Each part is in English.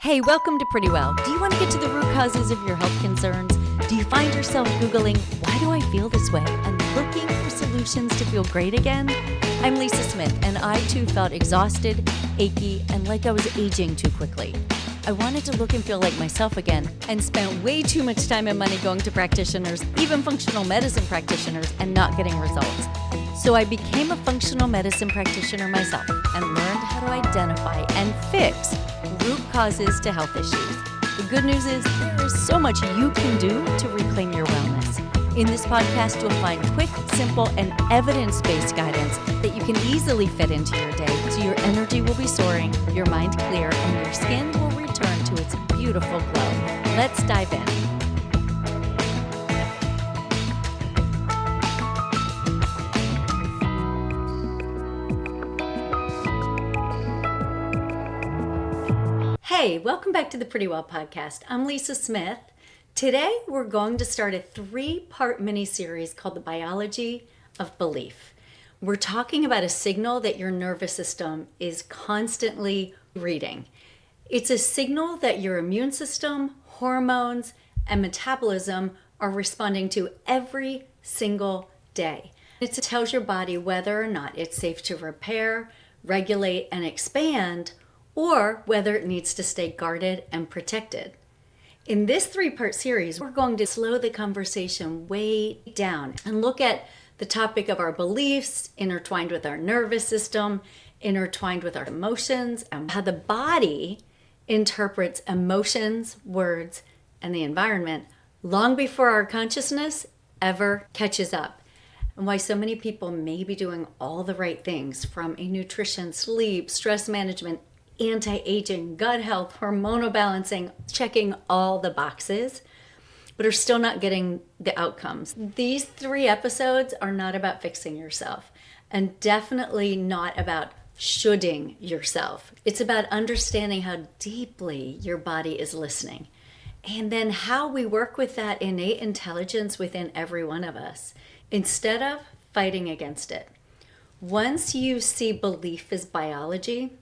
Hey, welcome to Pretty Well. Do you want to get to the root causes of your health concerns? Do you find yourself Googling, why do I feel this way? And looking for solutions to feel great again? I'm Lisa Smith, and I too felt exhausted, achy, and like I was aging too quickly. I wanted to look and feel like myself again, and spent way too much time and money going to practitioners, even functional medicine practitioners, and not getting results. So I became a functional medicine practitioner myself and learned how to identify and fix root causes to health issues. The good news is there is so much you can do to reclaim your wellness. In this podcast, you'll find quick, simple, and evidence-based guidance that you can easily fit into your day so your energy will be soaring, your mind clear, and your skin will return to its beautiful glow. Let's dive in. Hey, welcome back to the Pretty Well podcast. I'm Lisa Smith. Today, we're going to start a 3-part mini-series called The Biology of Belief. We're talking about a signal that your nervous system is constantly reading. It's a signal that your immune system, hormones, and metabolism are responding to every single day. It tells your body whether or not it's safe to repair, regulate, and expand, or whether it needs to stay guarded and protected. In this 3-part series, we're going to slow the conversation way down and look at the topic of our beliefs intertwined with our nervous system, intertwined with our emotions, and how the body interprets emotions, words, and the environment long before our consciousness ever catches up. And why so many people may be doing all the right things from a nutrition, sleep, stress management, anti-aging, gut health, hormonal balancing, checking all the boxes, but are still not getting the outcomes. These 3 episodes are not about fixing yourself, and definitely not about shoulding yourself. It's about understanding how deeply your body is listening, and then how we work with that innate intelligence within every one of us, instead of fighting against it. Once you see belief as biology,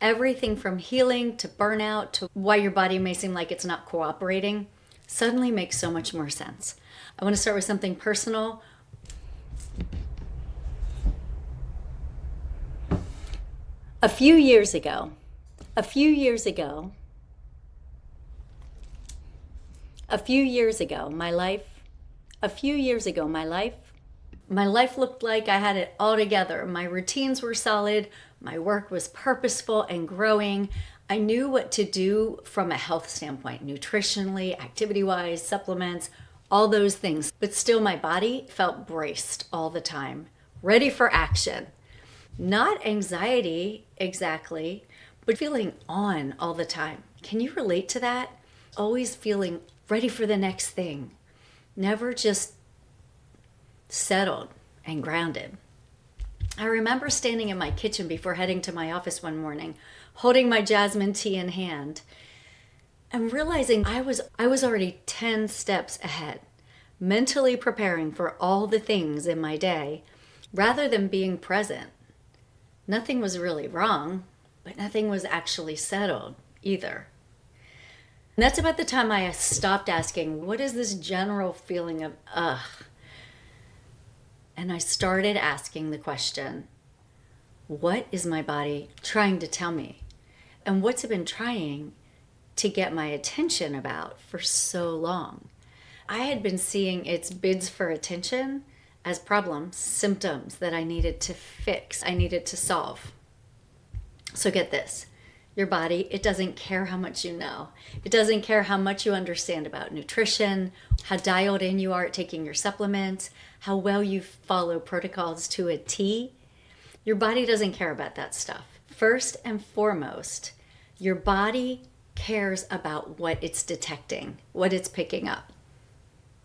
everything from healing to burnout to why your body may seem like it's not cooperating suddenly makes so much more sense. I want to start with something personal. A few years ago, my life looked like I had it all together. My routines were solid. My work was purposeful and growing. I knew what to do from a health standpoint, nutritionally, activity-wise, supplements, all those things. But still my body felt braced all the time, ready for action. Not anxiety exactly, but feeling on all the time. Can you relate to that? Always feeling ready for the next thing. Never just settled and grounded. I remember standing in my kitchen before heading to my office one morning, holding my jasmine tea in hand, and realizing I was already 10 steps ahead, mentally preparing for all the things in my day, rather than being present. Nothing was really wrong, but nothing was actually settled either. And that's about the time I stopped asking, what is this general feeling of ugh? And I started asking the question, what is my body trying to tell me? And what's it been trying to get my attention about for so long? I had been seeing its bids for attention as problems, symptoms that I needed to fix, I needed to solve. So get this. Your body, it doesn't care how much you know. It doesn't care how much you understand about nutrition, how dialed in you are at taking your supplements, how well you follow protocols to a T. Your body doesn't care about that stuff. First and foremost, your body cares about what it's detecting, what it's picking up.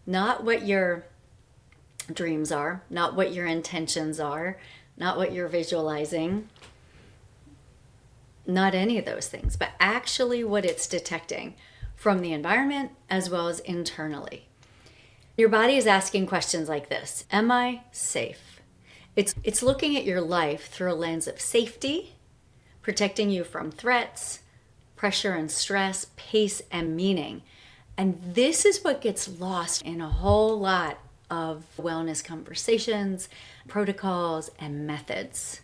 Not what your dreams are, not what your intentions are, not what you're visualizing. Not any of those things, but actually what it's detecting from the environment as well as internally. Your body is asking questions like this. Am I safe? It's looking at your life through a lens of safety, protecting you from threats, pressure and stress, pace and meaning. And this is what gets lost in a whole lot of wellness conversations, protocols, and methods.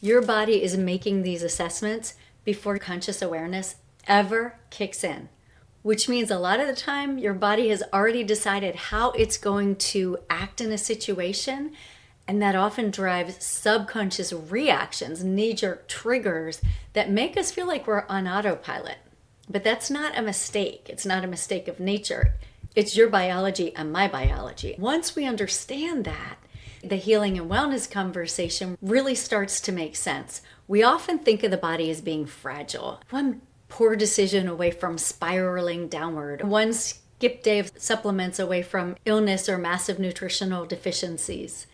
Your body is making these assessments before conscious awareness ever kicks in, which means a lot of the time your body has already decided how it's going to act in a situation, and that often drives subconscious reactions, knee-jerk triggers that make us feel like we're on autopilot. But that's not a mistake. It's not a mistake of nature. It's your biology and my biology. Once we understand that, the healing and wellness conversation really starts to make sense. We often think of the body as being fragile. One poor decision away from spiraling downward. One skip day of supplements away from illness or massive nutritional deficiencies.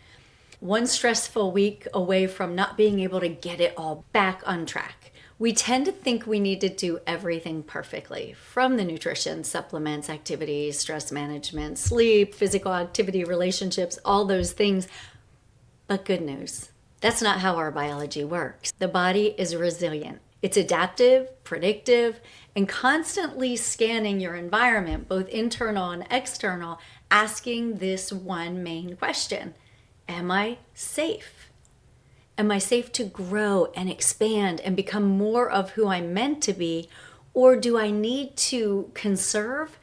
One stressful week away from not being able to get it all back on track. We tend to think we need to do everything perfectly, from the nutrition, supplements, activities, stress management, sleep, physical activity, relationships, all those things. But good news, that's not how our biology works. The body is resilient. It's adaptive, predictive, and constantly scanning your environment, both internal and external, asking this one main question: am I safe? Am I safe to grow and expand and become more of who I'm meant to be? Or do I need to conserve,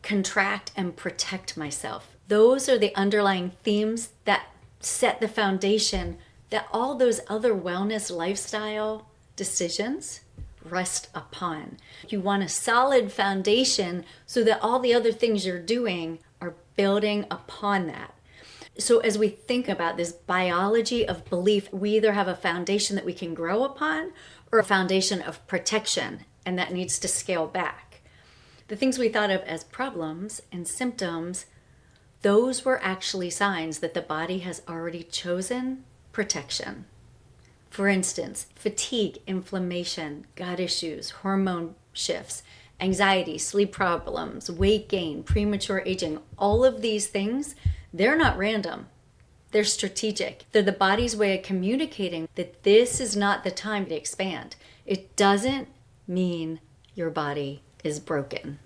contract, and protect myself? Those are the underlying themes that set the foundation that all those other wellness lifestyle decisions rest upon. You want a solid foundation so that all the other things you're doing are building upon that. So as we think about this biology of belief, we either have a foundation that we can grow upon or a foundation of protection, and that needs to scale back. The things we thought of as problems and symptoms, those were actually signs that the body has already chosen protection. For instance, fatigue, inflammation, gut issues, hormone shifts, anxiety, sleep problems, weight gain, premature aging, all of these things, they're not random. They're strategic. They're the body's way of communicating that this is not the time to expand. It doesn't mean your body is broken.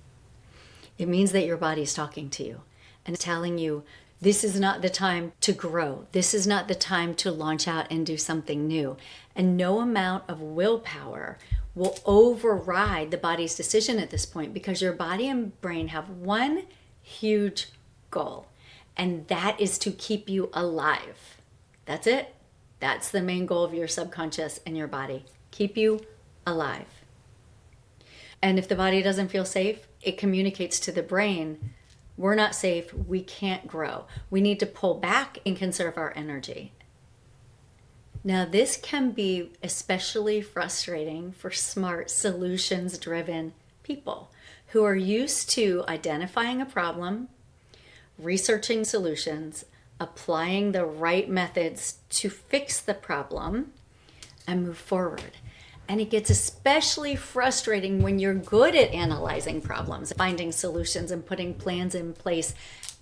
It means that your body is talking to you and telling you this is not the time to grow. This is not the time to launch out and do something new. And no amount of willpower will override the body's decision at this point, because your body and brain have one huge goal. And that is to keep you alive. That's it. That's the main goal of your subconscious and your body. Keep you alive. And if the body doesn't feel safe, it communicates to the brain, we're not safe, we can't grow. We need to pull back and conserve our energy. Now, this can be especially frustrating for smart, solutions-driven people who are used to identifying a problem, researching solutions, applying the right methods to fix the problem, and move forward. And it gets especially frustrating when you're good at analyzing problems, finding solutions, and putting plans in place.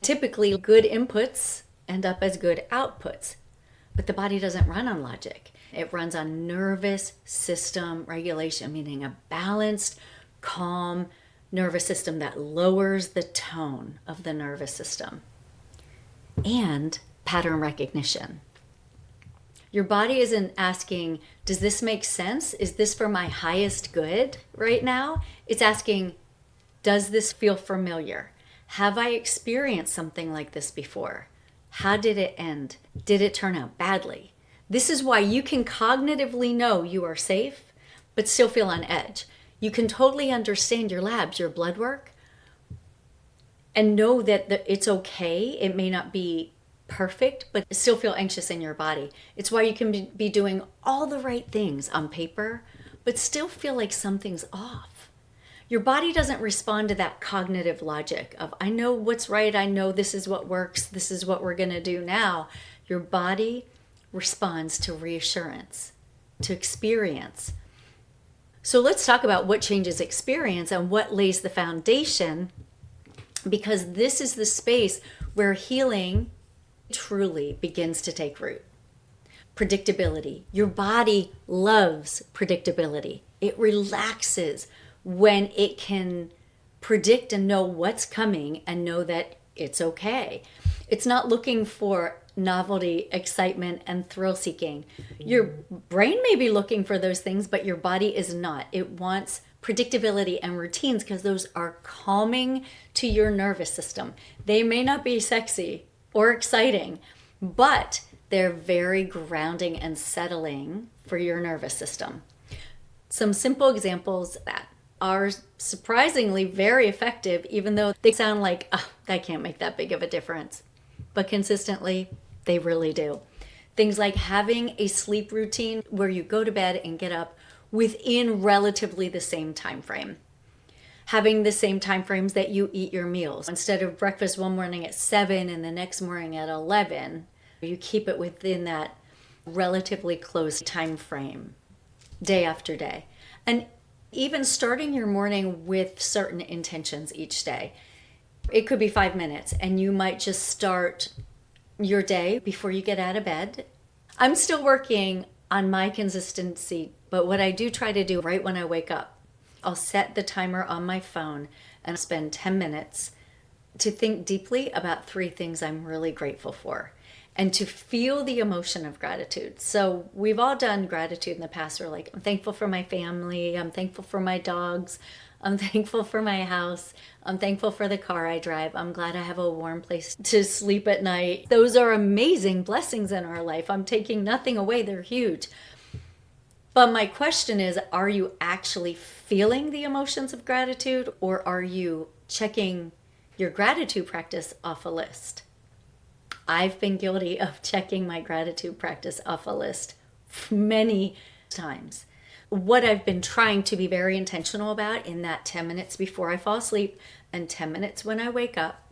Typically, good inputs end up as good outputs. But the body doesn't run on logic. It runs on nervous system regulation, meaning a balanced, calm nervous system that lowers the tone of the nervous system, and pattern recognition. Your body isn't asking, does this make sense? Is this for my highest good right now? It's asking, does this feel familiar? Have I experienced something like this before? How did it end? Did it turn out badly? This is why you can cognitively know you are safe, but still feel on edge. You can totally understand your labs, your blood work, and know that it's okay. It may not be perfect, but still feel anxious in your body. It's why you can be doing all the right things on paper, but still feel like something's off. Your body doesn't respond to that cognitive logic of, I know what's right, I know this is what works, this is what we're going to do now. Your body responds to reassurance, to experience. So let's talk about what changes experience and what lays the foundation, because this is the space where healing truly begins to take root. Predictability. Your body loves predictability. It relaxes when it can predict and know what's coming and know that it's okay. It's not looking for novelty, excitement, and thrill seeking. Your brain may be looking for those things, but your body is not. It wants predictability and routines because those are calming to your nervous system. They may not be sexy or exciting, but they're very grounding and settling for your nervous system. Some simple examples that are surprisingly very effective, even though they sound like, oh, that can't make that big of a difference. But consistently, they really do. Things like having a sleep routine where you go to bed and get up within relatively the same time frame. Having the same time frames that you eat your meals. Instead of breakfast one morning at 7 and the next morning at 11, you keep it within that relatively close time frame, day after day. And even starting your morning with certain intentions each day. It could be 5 minutes, and you might just start your day before you get out of bed. I'm still working on my consistency, but what I do try to do right when I wake up, I'll set the timer on my phone and spend 10 minutes to think deeply about 3 things I'm really grateful for and to feel the emotion of gratitude. So we've all done gratitude in the past. We're like, I'm thankful for my family. I'm thankful for my dogs. I'm thankful for my house. I'm thankful for the car I drive. I'm glad I have a warm place to sleep at night. Those are amazing blessings in our life. I'm taking nothing away. They're huge. But my question is, are you actually feeling the emotions of gratitude, or are you checking your gratitude practice off a list? I've been guilty of checking my gratitude practice off a list many times. What I've been trying to be very intentional about in that 10 minutes before I fall asleep and 10 minutes when I wake up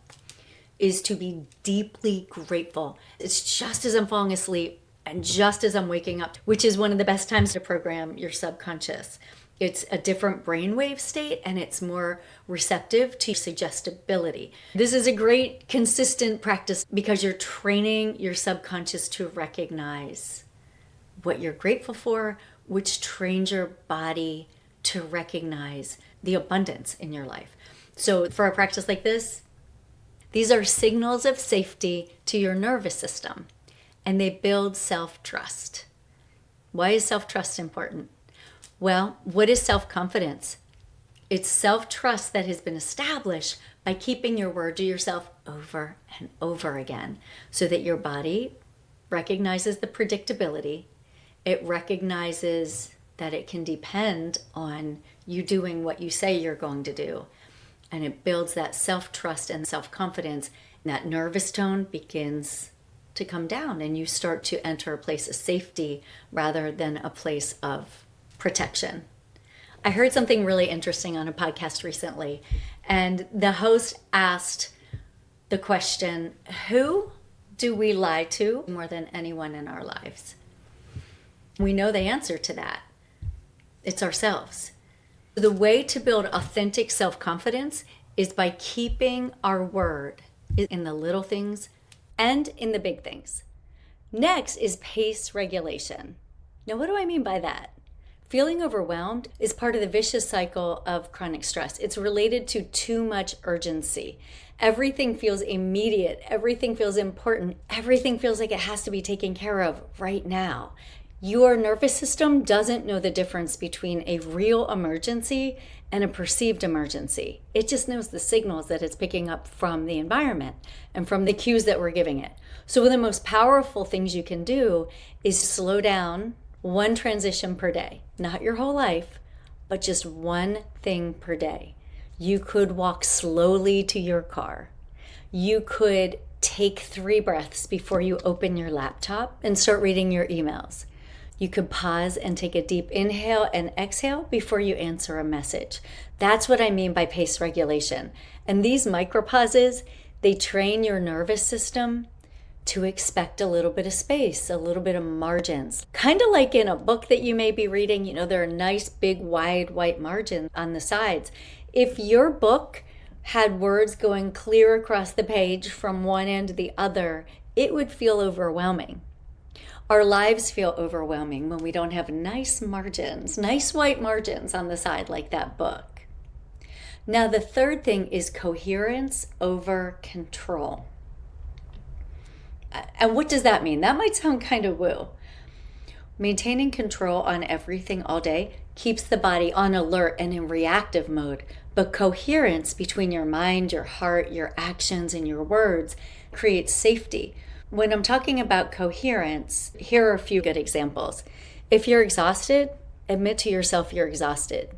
is to be deeply grateful. It's just as I'm falling asleep and just as I'm waking up, which is one of the best times to program your subconscious. It's a different brainwave state and it's more receptive to suggestibility. This is a great consistent practice because you're training your subconscious to recognize what you're grateful for, which trains your body to recognize the abundance in your life. So for a practice like this, these are signals of safety to your nervous system and they build self-trust. Why is self-trust important? Well, what is self-confidence? It's self-trust that has been established by keeping your word to yourself over and over again so that your body recognizes the predictability. It recognizes that it can depend on you doing what you say you're going to do. And it builds that self-trust and self-confidence. And that nervous tone begins to come down and you start to enter a place of safety rather than a place of protection. I heard something really interesting on a podcast recently, and the host asked the question, who do we lie to more than anyone in our lives? We know the answer to that. It's ourselves. The way to build authentic self-confidence is by keeping our word in the little things and in the big things. Next is pace regulation. Now, what do I mean by that? Feeling overwhelmed is part of the vicious cycle of chronic stress. It's related to too much urgency. Everything feels immediate. Everything feels important. Everything feels like it has to be taken care of right now. Your nervous system doesn't know the difference between a real emergency and a perceived emergency. It just knows the signals that it's picking up from the environment and from the cues that we're giving it. So one of the most powerful things you can do is slow down one transition per day, not your whole life, but just one thing per day. You could walk slowly to your car. You could take 3 breaths before you open your laptop and start reading your emails. You could pause and take a deep inhale and exhale before you answer a message. That's what I mean by pace regulation. And these micropauses, they train your nervous system to expect a little bit of space, a little bit of margins. Kind of like in a book that you may be reading, there are nice, big, wide, white margins on the sides. If your book had words going clear across the page from one end to the other, it would feel overwhelming. Our lives feel overwhelming when we don't have nice margins, nice white margins on the side like that book. Now, the third thing is coherence over control. And what does that mean? That might sound kind of woo. Maintaining control on everything all day keeps the body on alert and in reactive mode, but coherence between your mind, your heart, your actions, and your words creates safety. When I'm talking about coherence, here are a few good examples. If you're exhausted, admit to yourself you're exhausted.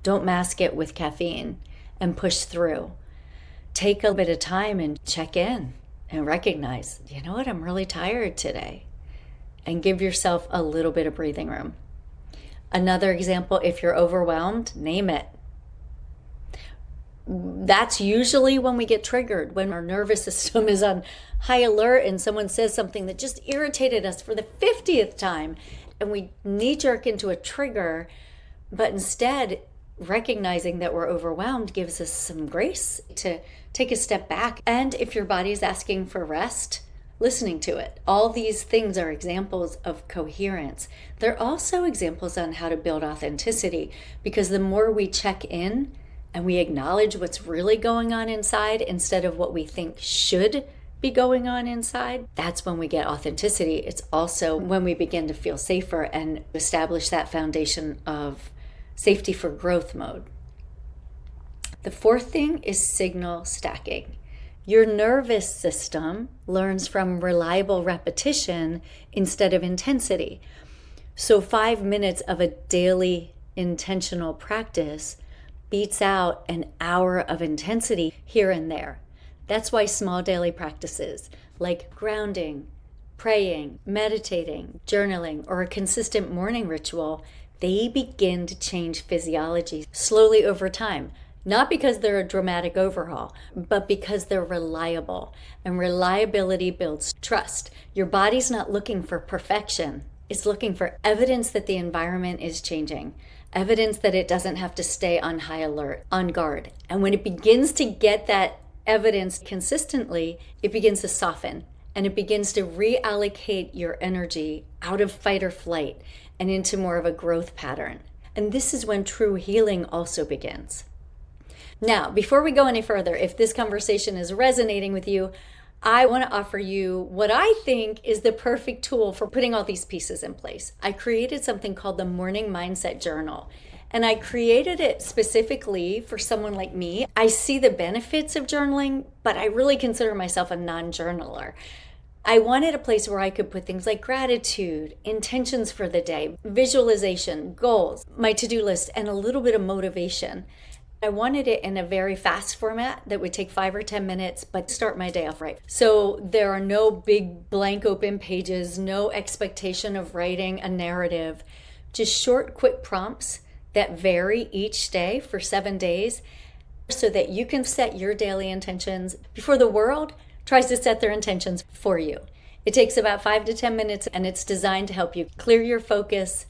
Don't mask it with caffeine and push through. Take a bit of time and check in and recognize, you know what, I'm really tired today. And give yourself a little bit of breathing room. Another example, if you're overwhelmed, name it. That's usually when we get triggered, when our nervous system is on high alert and someone says something that just irritated us for the 50th time, and we knee-jerk into a trigger, but instead recognizing that we're overwhelmed gives us some grace to take a step back. And if your body is asking for rest, listening to it. All these things are examples of coherence. They're also examples on how to build authenticity, because the more we check in and we acknowledge what's really going on inside instead of what we think should be going on inside, that's when we get authenticity. It's also when we begin to feel safer and establish that foundation of safety for growth mode. The fourth thing is signal stacking. Your nervous system learns from reliable repetition instead of intensity. So 5 minutes of a daily intentional practice beats out an hour of intensity here and there. That's why small daily practices like grounding, praying, meditating, journaling, or a consistent morning ritual, they begin to change physiology slowly over time. Not because they're a dramatic overhaul, but because they're reliable. And reliability builds trust. Your body's not looking for perfection. It's looking for evidence that the environment is changing. Evidence that it doesn't have to stay on high alert, on guard. And when it begins to get that evidence consistently, it begins to soften. And it begins to reallocate your energy out of fight or flight and into more of a growth pattern. And this is when true healing also begins. Now, before we go any further, if this conversation is resonating with you, I want to offer you what I think is the perfect tool for putting all these pieces in place. I created something called the Morning Mindset Journal, and I created it specifically for someone like me. I see the benefits of journaling, but I really consider myself a non-journaler. I wanted a place where I could put things like gratitude, intentions for the day, visualization, goals, my to-do list, and a little bit of motivation. I wanted it in a very fast format that would take 5 or 10 minutes, but start my day off right. So there are no big blank open pages, no expectation of writing a narrative, just short, quick prompts that vary each day for 7 days so that you can set your daily intentions before the world tries to set their intentions for you. It takes about 5 to 10 minutes, and it's designed to help you clear your focus,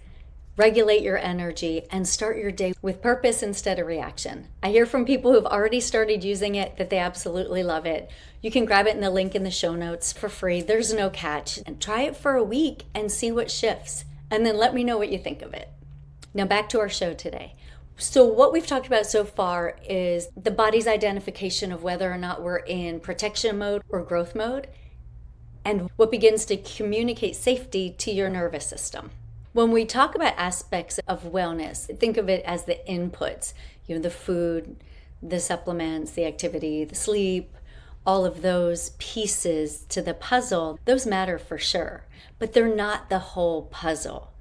regulate your energy, and start your day with purpose instead of reaction. I hear from people who've already started using it that they absolutely love it. You can grab it in the link in the show notes for free. There's no catch. And try it for a week and see what shifts. And then let me know what you think of it. Now back to our show today. So what we've talked about so far is the body's identification of whether or not we're in protection mode or growth mode, and what begins to communicate safety to your nervous system. When we talk about aspects of wellness, think of it as the inputs, the food, the supplements, the activity, the sleep, all of those pieces to the puzzle, those matter for sure, but they're not the whole puzzle.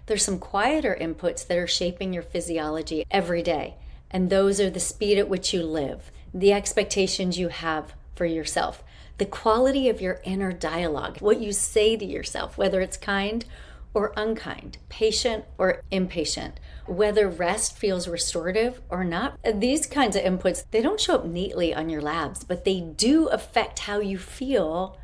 There's some quieter inputs that are shaping your physiology every day, and those are the speed at which you live, the expectations you have for yourself, the quality of your inner dialogue, what you say to yourself, whether it's kind or unkind, patient or impatient, whether rest feels restorative or not. These kinds of inputs, they don't show up neatly on your labs, but they do affect how you feel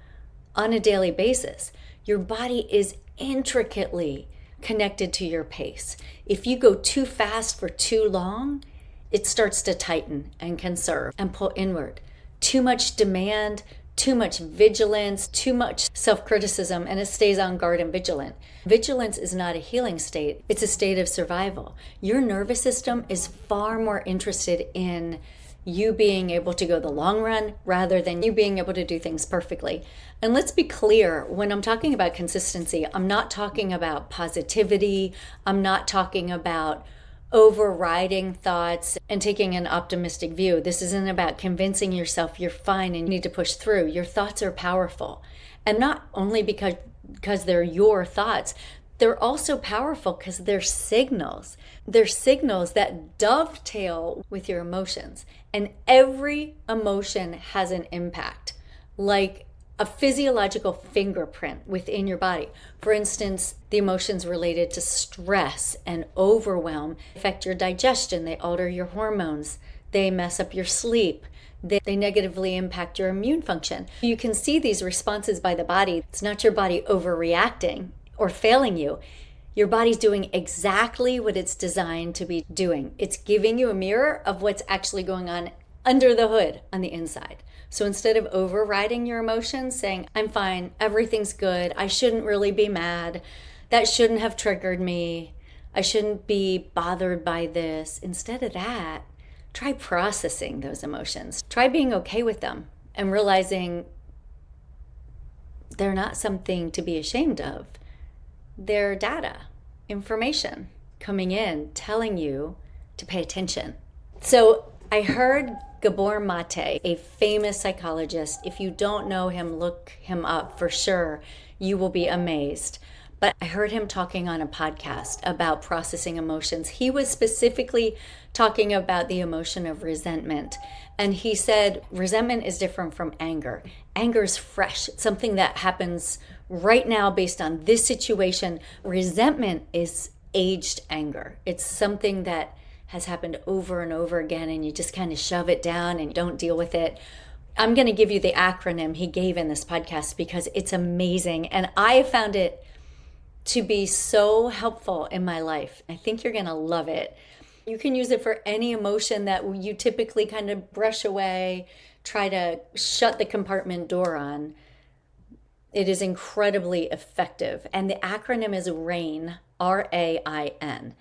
on a daily basis. Your body is intricately connected to your pace. If you go too fast for too long, it starts to tighten and conserve and pull inward. Too much demand, too much vigilance, too much self-criticism, and it stays on guard and vigilant. Vigilance is not a healing state. It's a state of survival. Your nervous system is far more interested in you being able to go the long run rather than you being able to do things perfectly. And let's be clear, when I'm talking about consistency, I'm not talking about positivity. I'm not talking about overriding thoughts and taking an optimistic view. This isn't about convincing yourself you're fine and you need to push through. Your thoughts are powerful. And not only because they're your thoughts, they're also powerful because they're signals. They're signals that dovetail with your emotions. And every emotion has an impact, like a physiological fingerprint within your body. For instance, the emotions related to stress and overwhelm affect your digestion. They alter your hormones. They mess up your sleep. They negatively impact your immune function. You can see these responses by the body. It's not your body overreacting or failing you. Your body's doing exactly what it's designed to be doing. It's giving you a mirror of what's actually going on under the hood on the inside. So instead of overriding your emotions, saying, I'm fine, everything's good, I shouldn't really be mad, that shouldn't have triggered me, I shouldn't be bothered by this. Instead of that, try processing those emotions. Try being okay with them and realizing they're not something to be ashamed of. They're data, information coming in, telling you to pay attention. So I heard Gabor Mate, a famous psychologist. If you don't know him, look him up for sure. You will be amazed. But I heard him talking on a podcast about processing emotions. He was specifically talking about the emotion of resentment. And he said resentment is different from anger. Anger is fresh. It's something that happens right now based on this situation. Resentment is aged anger. It's something that has happened over and over again, and you just kind of shove it down and don't deal with it. I'm going to give you the acronym he gave in this podcast because it's amazing. And I found it to be so helpful in my life. I think you're going to love it. You can use it for any emotion that you typically kind of brush away, try to shut the compartment door on. It is incredibly effective. And the acronym is RAIN, RAIN.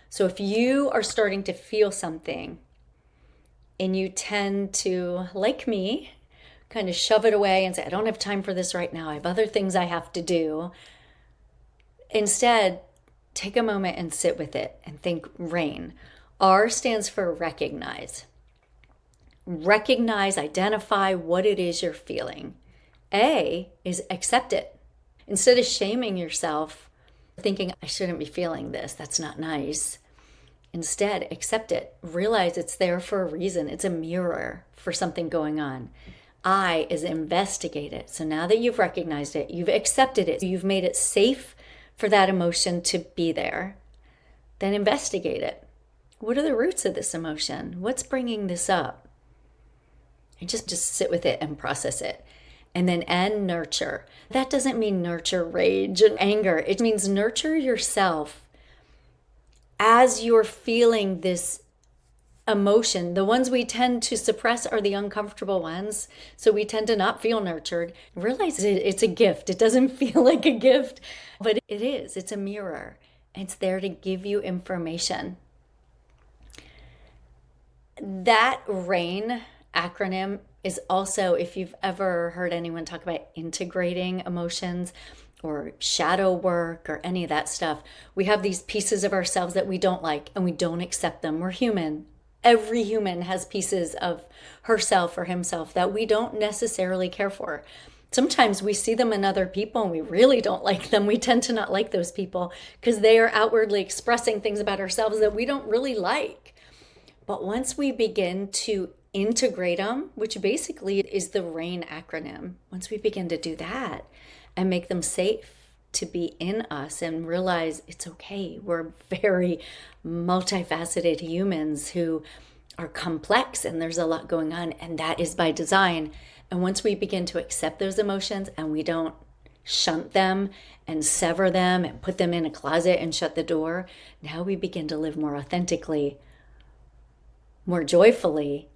So if you are starting to feel something and you tend to, like me, kind of shove it away and say, I don't have time for this right now, I have other things I have to do. Instead, take a moment and sit with it and think RAIN. R stands for recognize. Recognize, identify what it is you're feeling. A is accept it. Instead of shaming yourself, thinking, I shouldn't be feeling this, that's not nice. Instead, accept it. Realize it's there for a reason. It's a mirror for something going on. I is investigate it. So now that you've recognized it, you've accepted it, you've made it safe for that emotion to be there, then investigate it. What are the roots of this emotion? What's bringing this up? And just sit with it and process it. And then N, nurture. That doesn't mean nurture rage and anger. It means nurture yourself as you're feeling this emotion. The ones we tend to suppress are the uncomfortable ones. So we tend to not feel nurtured. Realize it's a gift. It doesn't feel like a gift, but it is. It's a mirror. It's there to give you information. That RAIN acronym is also, if you've ever heard anyone talk about integrating emotions or shadow work or any of that stuff, we have these pieces of ourselves that we don't like and we don't accept them. We're human. Every human has pieces of herself or himself that we don't necessarily care for. Sometimes we see them in other people and we really don't like them. We tend to not like those people because they are outwardly expressing things about ourselves that we don't really like. But once we begin to integrate them, which basically is the RAIN acronym, once we begin to do that and make them safe to be in us and realize it's okay, we're very multifaceted humans who are complex and there's a lot going on, and that is by design. And once we begin to accept those emotions and we don't shunt them and sever them and put them in a closet and shut the door, now we begin to live more authentically, more joyfully,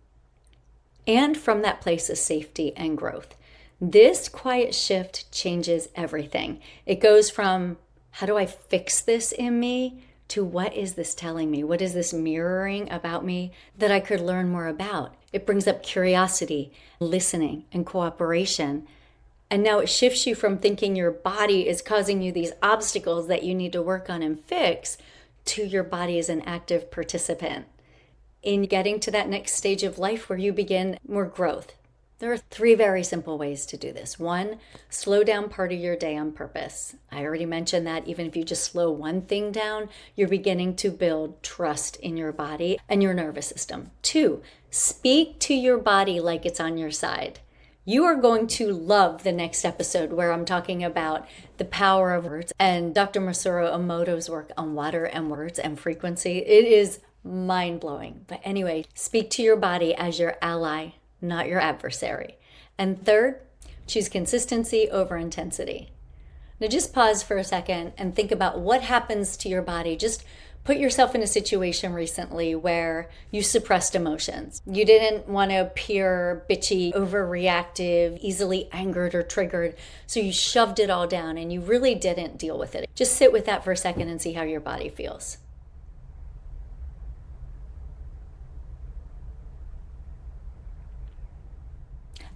and from that place of safety and growth. This quiet shift changes everything. It goes from, how do I fix this in me, to what is this telling me? What is this mirroring about me that I could learn more about? It brings up curiosity, listening, and cooperation. And now it shifts you from thinking your body is causing you these obstacles that you need to work on and fix, to your body as an active participant in getting to that next stage of life where you begin more growth. There are 3 very simple ways to do this. 1, slow down part of your day on purpose. I already mentioned that even if you just slow one thing down, you're beginning to build trust in your body and your nervous system. 2, speak to your body like it's on your side. You are going to love the next episode where I'm talking about the power of words and Dr. Masaru Emoto's work on water and words and frequency. It is mind-blowing. But anyway, speak to your body as your ally, not your adversary. And 3rd, choose consistency over intensity. Now just pause for a second and think about what happens to your body. Just put yourself in a situation recently where you suppressed emotions. You didn't want to appear bitchy, overreactive, easily angered or triggered, so you shoved it all down and you really didn't deal with it. Just sit with that for a second and see how your body feels.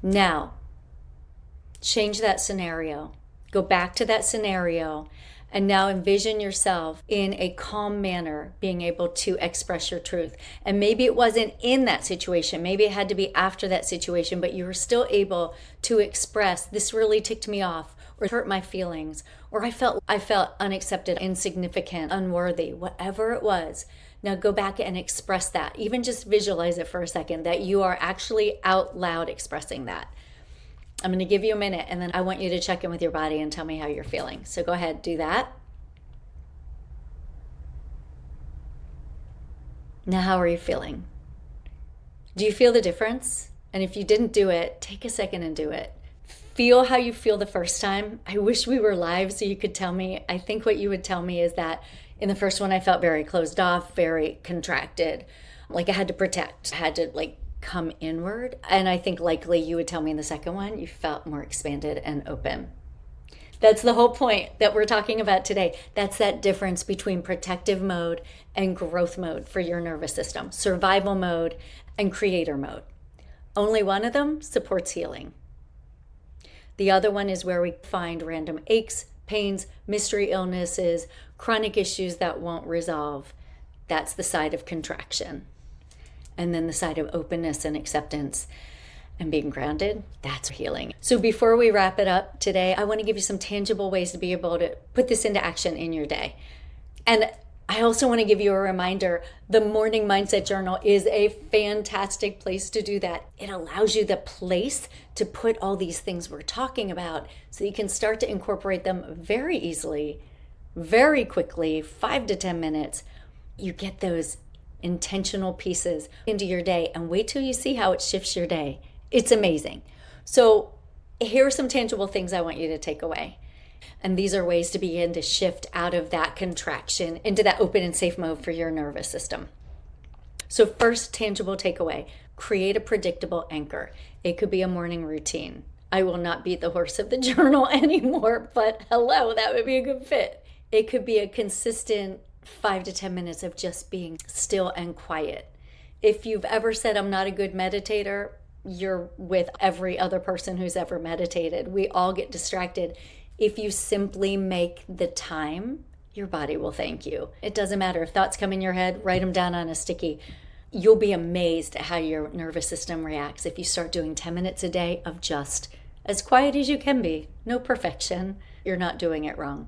Now, change that scenario. Go back to that scenario and now envision yourself in a calm manner being able to express your truth. And maybe it wasn't in that situation. Maybe it had to be after that situation, but you were still able to express, this really ticked me off, or hurt my feelings, or I felt unaccepted, insignificant, unworthy, whatever it was. Now go back and express that. Even just visualize it for a second, that you are actually out loud expressing that. I'm going to give you a minute and then I want you to check in with your body and tell me how you're feeling. So go ahead, do that. Now, how are you feeling? Do you feel the difference? And if you didn't do it, take a second and do it. Feel how you feel the first time. I wish we were live so you could tell me. I think what you would tell me is that in the first one, I felt very closed off, very contracted, like I had to protect, I had to come inward. And I think likely you would tell me in the second one, you felt more expanded and open. That's the whole point that we're talking about today. That's that difference between protective mode and growth mode for your nervous system, survival mode and creator mode. Only one of them supports healing. The other one is where we find random aches, pains, mystery illnesses, chronic issues that won't resolve. That's the side of contraction. And then the side of openness and acceptance and being grounded, that's healing. So before we wrap it up today, I want to give you some tangible ways to be able to put this into action in your day. And I also want to give you a reminder, the Morning Mindset Journal is a fantastic place to do that. It allows you the place to put all these things we're talking about so you can start to incorporate them very easily, very quickly, 5 to 10 minutes. You get those intentional pieces into your day and wait till you see how it shifts your day. It's amazing. So here are some tangible things I want you to take away. And these are ways to begin to shift out of that contraction into that open and safe mode for your nervous system. So first tangible takeaway, create a predictable anchor. It could be a morning routine. I will not beat the horse of the journal anymore, but hello, that would be a good fit. It could be a consistent 5 to 10 minutes of just being still and quiet. If you've ever said, I'm not a good meditator, you're with every other person who's ever meditated. We all get distracted. If you simply make the time, your body will thank you. It doesn't matter if thoughts come in your head, write them down on a sticky. You'll be amazed at how your nervous system reacts if you start doing 10 minutes a day of just as quiet as you can be. No perfection. You're not doing it wrong.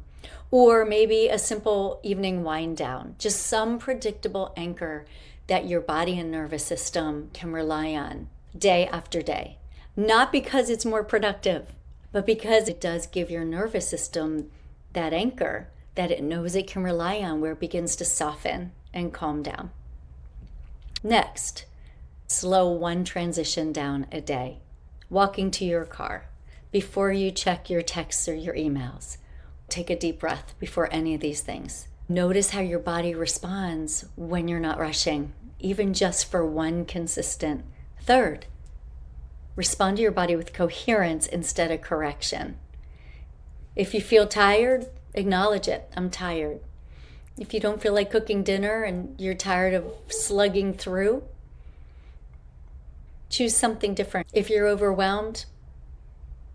Or maybe a simple evening wind down, just some predictable anchor that your body and nervous system can rely on day after day. Not because it's more productive, but because it does give your nervous system that anchor that it knows it can rely on, where it begins to soften and calm down. Next, slow one transition down a day. Walking to your car, before you check your texts or your emails. Take a deep breath before any of these things. Notice how your body responds when you're not rushing, even just for one consistent third. Respond to your body with coherence instead of correction. If you feel tired, acknowledge it. I'm tired. If you don't feel like cooking dinner and you're tired of slugging through, choose something different. If you're overwhelmed,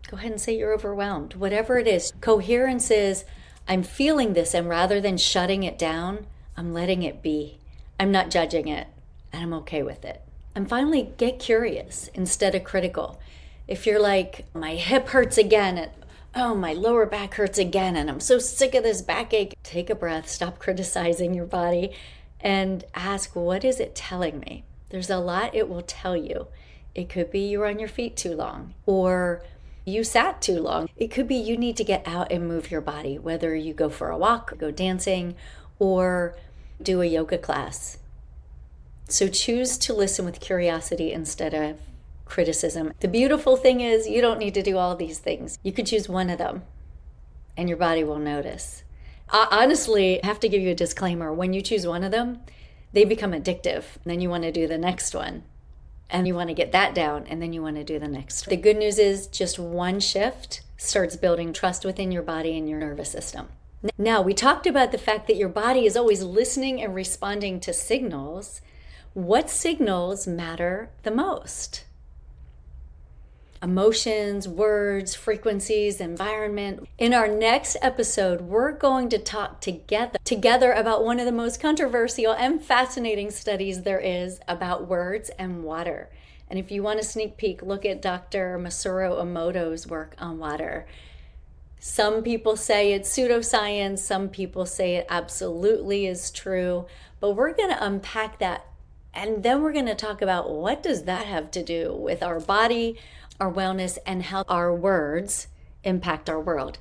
go ahead and say you're overwhelmed. Whatever it is, coherence is, I'm feeling this, and rather than shutting it down, I'm letting it be. I'm not judging it, and I'm okay with it. And finally, get curious instead of critical. If you're like, my hip hurts again, and oh, my lower back hurts again, and I'm so sick of this backache, take a breath, stop criticizing your body, and ask, what is it telling me? There's a lot it will tell you. It could be you were on your feet too long, or you sat too long. It could be you need to get out and move your body, whether you go for a walk, go dancing, or do a yoga class. So choose to listen with curiosity instead of criticism. The beautiful thing is you don't need to do all these things. You could choose one of them and your body will notice. Honestly, I have to give you a disclaimer. When you choose one of them, they become addictive. Then you want to do the next one. And you want to get that down, and then you want to do the next. The good news is just one shift starts building trust within your body and your nervous system. Now, we talked about the fact that your body is always listening and responding to signals. What signals matter the most? Emotions, words, frequencies, environment. In our next episode, we're going to talk together about one of the most controversial and fascinating studies there is about words and water. And if you want a sneak peek, look at Dr. Masaru Emoto's work on water. Some people say it's pseudoscience, some people say it absolutely is true, but we're going to unpack that, and then we're going to talk about what does that have to do with our body, our wellness, and how our words impact our world.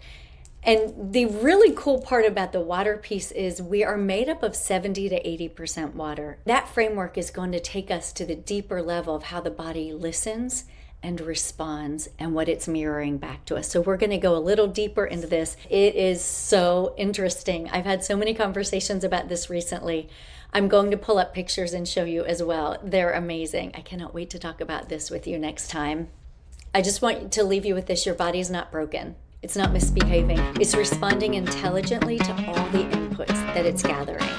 And the really cool part about the water piece is we are made up of 70 to 80% water. That framework is going to take us to the deeper level of how the body listens and responds and what it's mirroring back to us. So we're going to go a little deeper into this. It is so interesting. I've had so many conversations about this recently. I'm going to pull up pictures and show you as well. They're amazing. I cannot wait to talk about this with you next time. I just want to leave you with this. Your body is not broken. It's not misbehaving. It's responding intelligently to all the inputs that it's gathering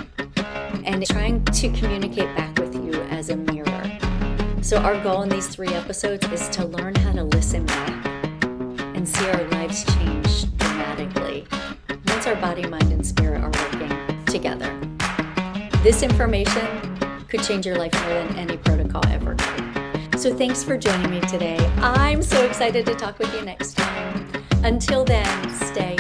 and trying to communicate back with you as a mirror. So our goal in these 3 episodes is to learn how to listen back and see our lives change dramatically once our body, mind, and spirit are working together. This information could change your life more than any protocol ever could. So thanks for joining me today. I'm so excited to talk with you next time. Until then, stay